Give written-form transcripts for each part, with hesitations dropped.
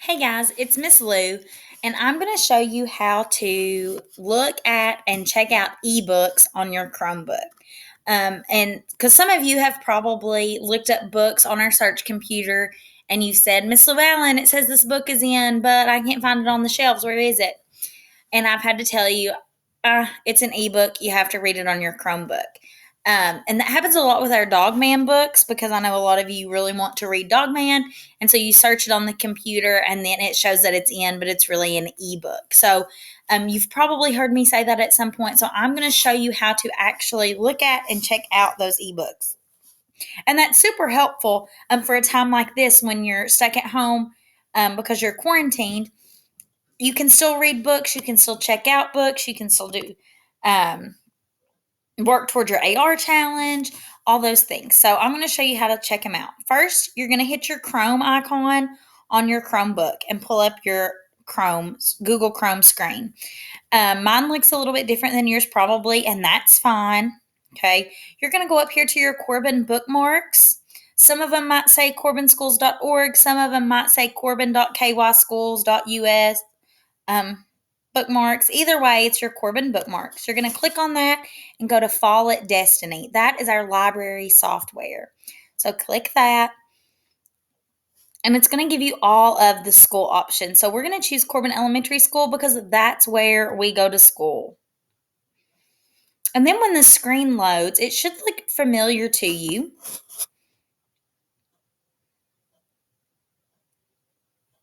Hey guys, it's Miss Lou, and I'm going to show you how to look at and check out eBooks on your Chromebook. And because some of you have probably looked up books on our search computer and you said, Miss Llewellyn, it says this book is in, but I can't find it on the shelves. Where is it? And I've had to tell you, it's an ebook. You have to read it on your Chromebook. And that happens a lot with our Dogman books because I know a lot of you really want to read Dogman. And so you search it on the computer and then it shows that it's in, but it's really an ebook. So you've probably heard me say that at some point. So I'm going to show you how to actually look at and check out those ebooks. And that's super helpful for a time like this when you're stuck at home because you're quarantined. You can still read books, you can still check out books, you can still do um, work towards your AR challenge, all those things. So I'm going to show you how to check them out. First, you're going to hit your Chrome icon on your Chromebook and pull up your Google Chrome screen. Mine looks a little bit different than yours probably, and that's fine. Okay, you're going to go up here to your Corbin bookmarks. Some of them might say corbinschools.org. Some of them might say corbin.kyschools.us. Bookmarks. Either way, it's your Corbin bookmarks. You're going to click on that and go to Fall at Destiny. That is our library software. So click that. And it's going to give you all of the school options. So we're going to choose Corbin Elementary School because that's where we go to school. And then when the screen loads, it should look familiar to you.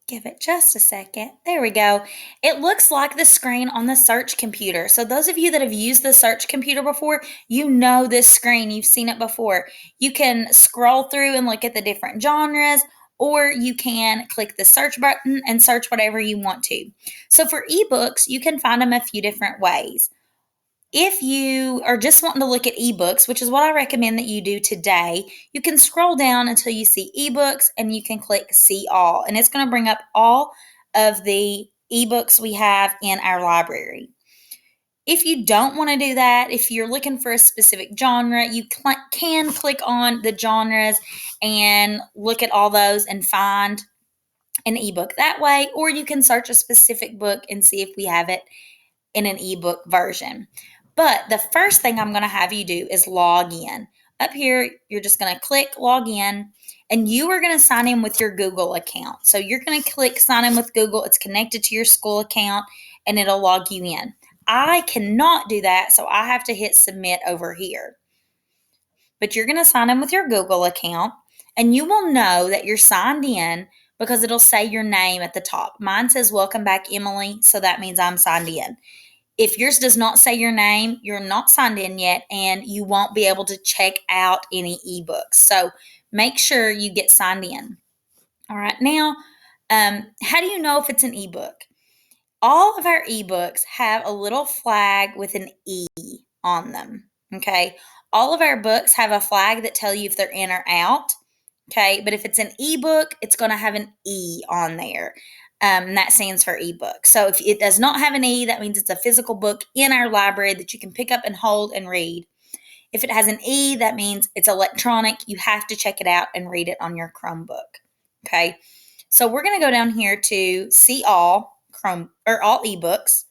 Give it just a second. There we go. It looks like the screen on the search computer. So those of you that have used the search computer before, you know this screen. You've seen it before. You can scroll through and look at the different genres, or you can click the search button and search whatever you want to. So for ebooks, you can find them a few different ways. If you are just wanting to look at ebooks, which is what I recommend that you do today, you can scroll down until you see ebooks and you can click see all. And it's going to bring up all of the ebooks we have in our library. If you don't want to do that, if you're looking for a specific genre, you can click on the genres and look at all those and find an ebook that way, or you can search a specific book and see if we have it in an ebook version. But the first thing I'm going to have you do is log in. Up here, you're just going to click log in, and you are going to sign in with your Google account. So you're going to click sign in with Google. It's connected to your school account, and it'll log you in. I cannot do that, so I have to hit submit over here. But you're going to sign in with your Google account, and you will know that you're signed in because it'll say your name at the top. Mine says welcome back, Emily, so that means I'm signed in. If yours does not say your name, you're not signed in yet, and you won't be able to check out any ebooks. So make sure you get signed in. All right, now, how do you know if it's an ebook? All of our ebooks have a little flag with an E on them, okay? All of our books have a flag that tell you if they're in or out, okay? But if it's an ebook, it's going to have an E on there. And that stands for ebook. So if it does not have an E, that means it's a physical book in our library that you can pick up and hold and read. If it has an E, that means it's electronic. You have to check it out and read it on your Chromebook. Okay. So we're going to go down here to see all all ebooks.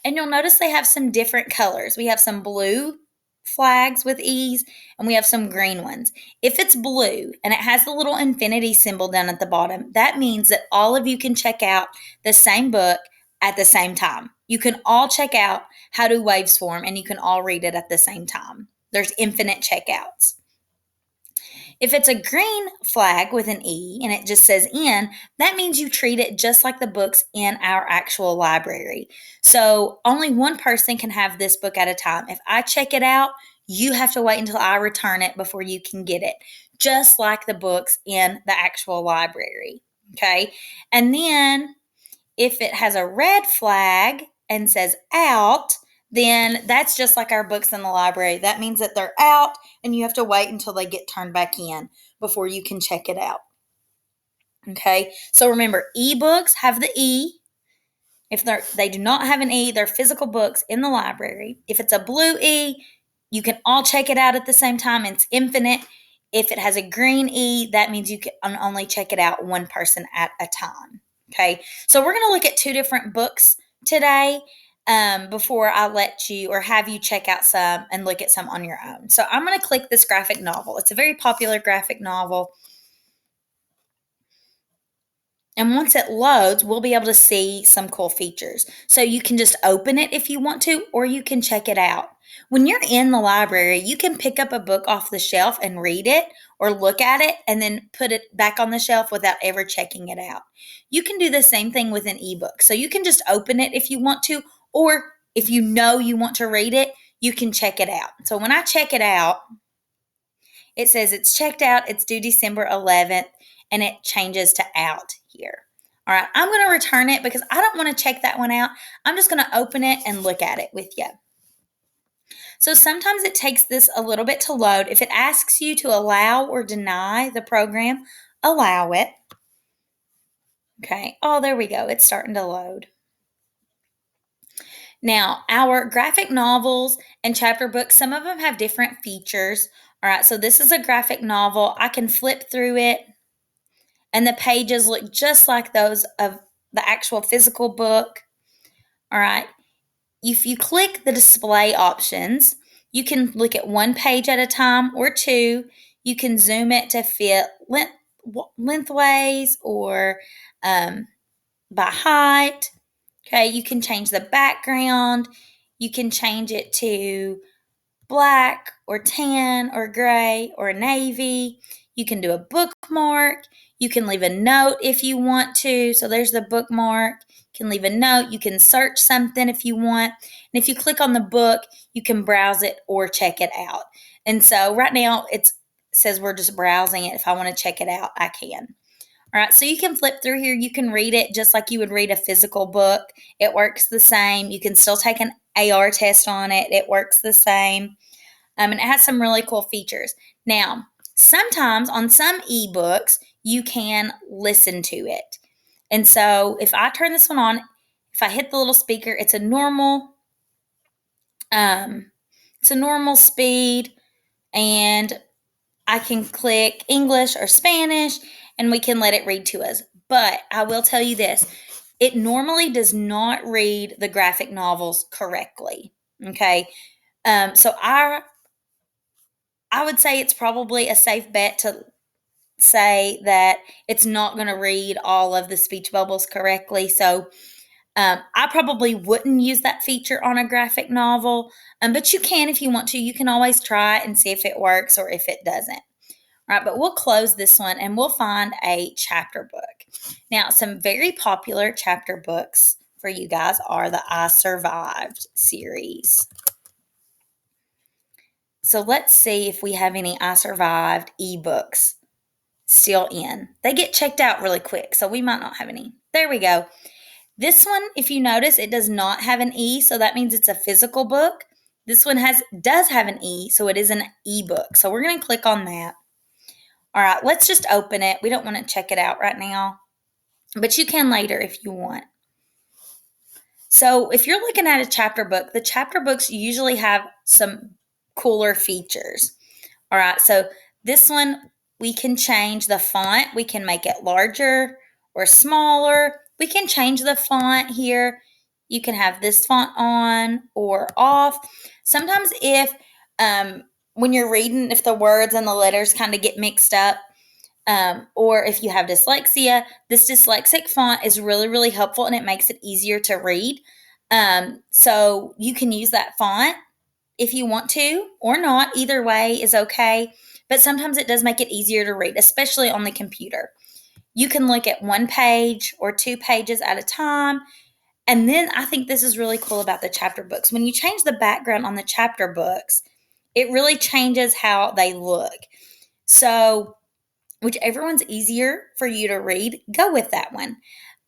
And you'll notice they have some different colors. We have some blue flags with E's, and we have some green ones. If it's blue and it has the little infinity symbol down at the bottom, that means that all of you can check out the same book at the same time. You can all check out How Do Waves Form, and you can all read it at the same time. There's infinite checkouts. If it's a green flag with an E and it just says in, that means you treat it just like the books in our actual library. So only one person can have this book at a time. If I check it out, you have to wait until I return it before you can get it, just like the books in the actual library. Okay. And then if it has a red flag and says out, then that's just like our books in the library. That means that they're out and you have to wait until they get turned back in before you can check it out. Okay, so remember, ebooks have the E. If they do not have an E, they're physical books in the library. If it's a blue E, you can all check it out at the same time. It's infinite. If it has a green E, that means you can only check it out one person at a time. Okay, so we're going to look at two different books today before I let you or have you check out some and look at some on your own. So I'm going to click this graphic novel. It's a very popular graphic novel. And once it loads, we'll be able to see some cool features. So you can just open it if you want to, or you can check it out. When you're in the library, you can pick up a book off the shelf and read it or look at it and then put it back on the shelf without ever checking it out. You can do the same thing with an ebook. So you can just open it if you want to, or if you know you want to read it, you can check it out. So when I check it out, it says it's checked out, it's due December 11th, and it changes to out here. All right, I'm going to return it because I don't want to check that one out. I'm just going to open it and look at it with you. So sometimes it takes this a little bit to load. If it asks you to allow or deny the program, allow it. Okay, oh, there we go. It's starting to load. Now, our graphic novels and chapter books, some of them have different features. All right, so this is a graphic novel. I can flip through it, and the pages look just like those of the actual physical book. All right, if you click the display options, you can look at one page at a time or two. You can zoom it to fit lengthways or by height. Okay, you can change the background. You can change it to black or tan or gray or navy. You can do a bookmark. You can leave a note if you want to. So there's the bookmark. You can leave a note. You can search something if you want. And if you click on the book, you can browse it or check it out. And so right now it says we're just browsing it. If I want to check it out, I can. All right, so you can flip through here. You can read it just like you would read a physical book. It works the same. You can still take an AR test on it. It works the same. And it has some really cool features. Now, sometimes on some ebooks, you can listen to it. And so if I turn this one on, if I hit the little speaker, it's a normal speed, and I can click English or Spanish and we can let it read to us. But I will tell you this, it normally does not read the graphic novels correctly. Okay. So I would say it's probably a safe bet to say that it's not going to read all of the speech bubbles correctly. So I probably wouldn't use that feature on a graphic novel, but you can if you want to. You can always try and see if it works or if it doesn't. All right, but we'll close this one and we'll find a chapter book. Now, some very popular chapter books for you guys are the I Survived series. So let's see if we have any I Survived ebooks still in. They get checked out really quick, so we might not have any. There we go. This one, if you notice, it does not have an E, so that means it's a physical book. This one does have an E, so it is an ebook. So we're going to click on that. All right, let's just open it. We don't want to check it out right now, but you can later if you want. So if you're looking at a chapter book, the chapter books usually have some cooler features. All right, so this one, we can change the font. We can make it larger or smaller. We can change the font here. You can have this font on or off. Sometimes when you're reading, if the words and the letters kind of get mixed up, or if you have dyslexia, this dyslexic font is really, really helpful and it makes it easier to read. So you can use that font if you want to or not. Either way is okay. But sometimes it does make it easier to read, especially on the computer. You can look at one page or two pages at a time. And then I think this is really cool about the chapter books. When you change the background on the chapter books, it really changes how they look. So whichever one's easier for you to read, go with that one.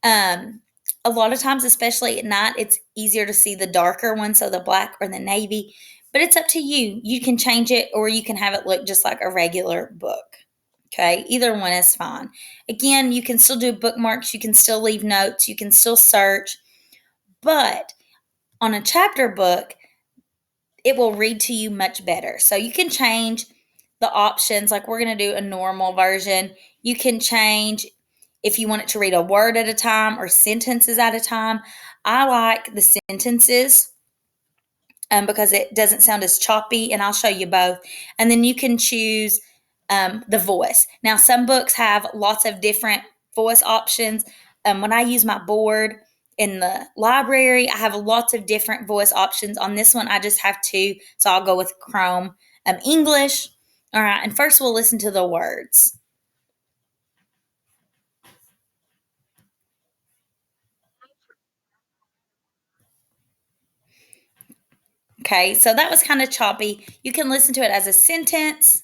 A lot of times, especially at night, it's easier to see the darker one, so the black or the navy. But it's up to you. You can change it or you can have it look just like a regular book. Okay, either one is fine. Again, you can still do bookmarks. You can still leave notes. You can still search. But on a chapter book, it will read to you much better. So you can change the options. Like we're going to do a normal version. You can change if you want it to read a word at a time or sentences at a time. I like the sentences because it doesn't sound as choppy, and I'll show you both. And then you can choose the voice. Now, some books have lots of different voice options. When I use my board in the library, I have lots of different voice options. On this one, I just have two, so I'll go with Chrome. English. All right, and first we'll listen to the words. Okay, so that was kind of choppy. You can listen to it as a sentence.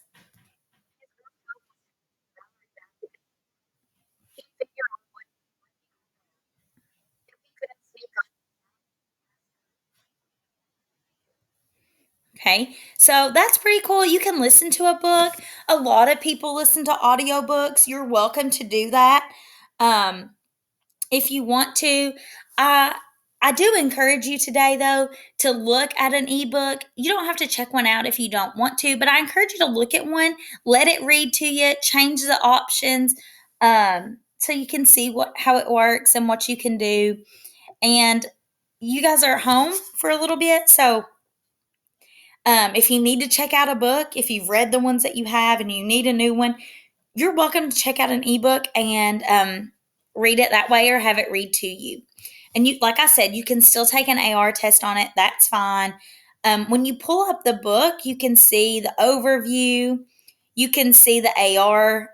Okay, so that's pretty cool. You can listen to a book. A lot of people listen to audiobooks. You're welcome to do that. Um, if you want to. I I do encourage you today though to look at an ebook. You don't have to check one out if you don't want to, but I encourage you to look at one, let it read to you, change the options, so you can see what how it works and what you can do. And you guys are home for a little bit, so if you need to check out a book, if you've read the ones that you have and you need a new one, you're welcome to check out an ebook and read it that way or have it read to you. And you, like I said, you can still take an AR test on it. That's fine. When you pull up the book, you can see the overview. You can see the AR,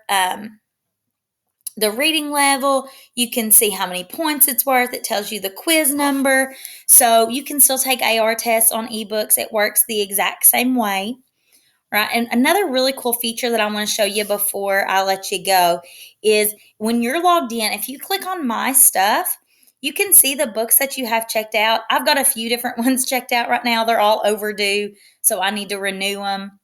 the reading level. You can see how many points it's worth. It tells you the quiz number. So you can still take AR tests on ebooks. It works the exact same way. Right. And another really cool feature that I want to show you before I let you go is when you're logged in, if you click on my stuff, you can see the books that you have checked out. I've got a few different ones checked out right now. They're all overdue, so I need to renew them.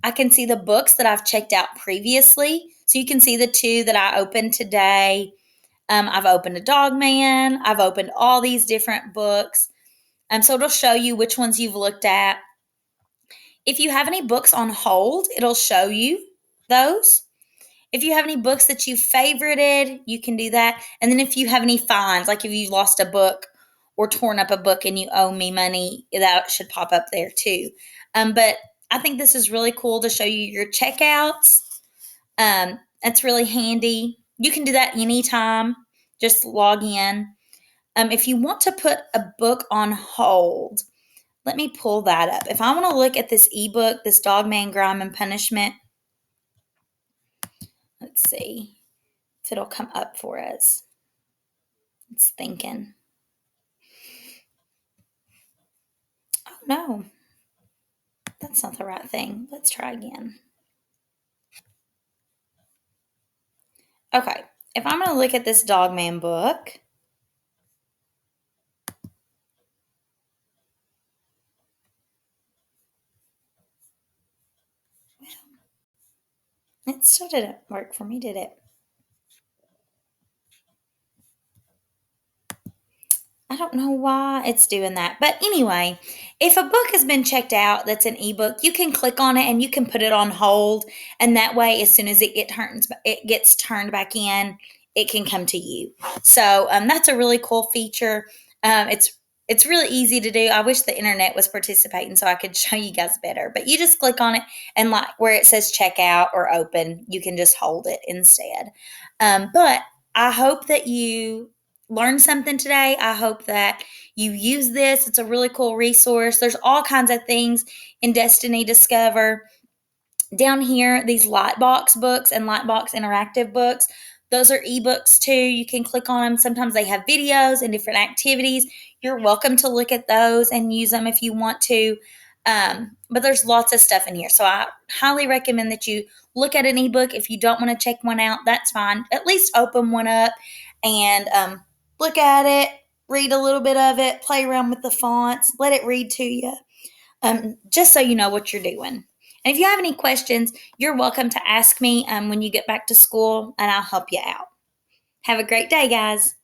I can see the books that I've checked out previously. So you can see the two that I opened today. I've opened a Dog Man. I've opened all these different books. So it'll show you which ones you've looked at. If you have any books on hold, it'll show you those. If you have any books that you favorited, you can do that. And then if you have any fines, like if you lost a book or torn up a book and you owe me money, that should pop up there too. But I think this is really cool to show you your checkouts. That's really handy. You can do that anytime. Just log in. If you want to put a book on hold, let me pull that up. If I want to look at this ebook, this Dog Man Grime and Punishment, let's see if it'll come up for us. It's thinking. Oh no, that's not the right thing. Let's try again. Okay, if I'm going to look at this Dog Man book, it still didn't work for me, did it? I don't know why it's doing that. But anyway, if a book has been checked out that's an ebook, you can click on it and you can put it on hold. And that way, as soon as it gets turned back in, it can come to you. So that's a really cool feature. It's really easy to do. I wish the internet was participating so I could show you guys better. But you just click on it and like where it says checkout or open, you can just hold it instead. But I hope that you learn something today. I hope that you use this. It's a really cool resource. There's all kinds of things in Destiny Discover. Down here, these Lightbox books and Lightbox interactive books, those are ebooks too. You can click on them. Sometimes they have videos and different activities. You're welcome to look at those and use them if you want to. But there's lots of stuff in here. So I highly recommend that you look at an ebook. If you don't want to check one out, that's fine. At least open one up and look at it, read a little bit of it, play around with the fonts, let it read to you, just so you know what you're doing. And if you have any questions, you're welcome to ask me when you get back to school, and I'll help you out. Have a great day, guys.